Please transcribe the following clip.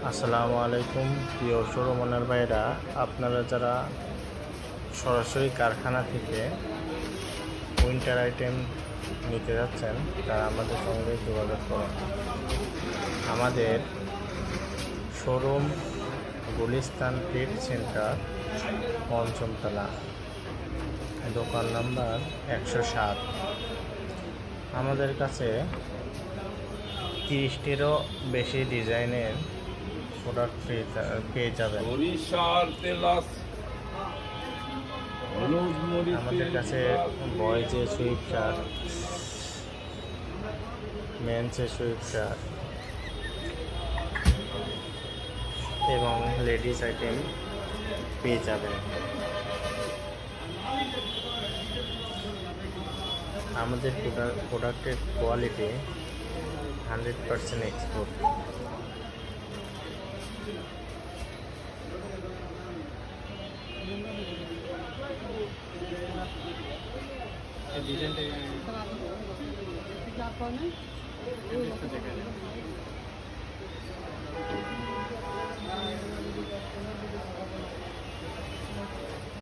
আসসালামু আলাইকুম প্রিয় শোরুমনের ভাইরা, আপনারা যারা সরাসরি কারখানা থেকে উইন্টার আইটেম নিতে যাচ্ছেন তারা আমাদের সঙ্গে যোগাযোগ করুন। আমাদের শোরুম গুলিস্তান ট্রেড সেন্টার, পঞ্চমতলা, দোকান নাম্বার 107। আমাদের কাছে 30টিরও বেশি ডিজাইনের প্রোডাক্ট পেয়ে যাবেন। আমাদের কাছে বয়েজের সুইফট শার্ট, মেন্সের সুইফট শার্ট এবং লেডিস আইটেম পেয়ে যাবেন। আমাদের প্রোডাক্টের কোয়ালিটি 100% এক্সপোর্ট।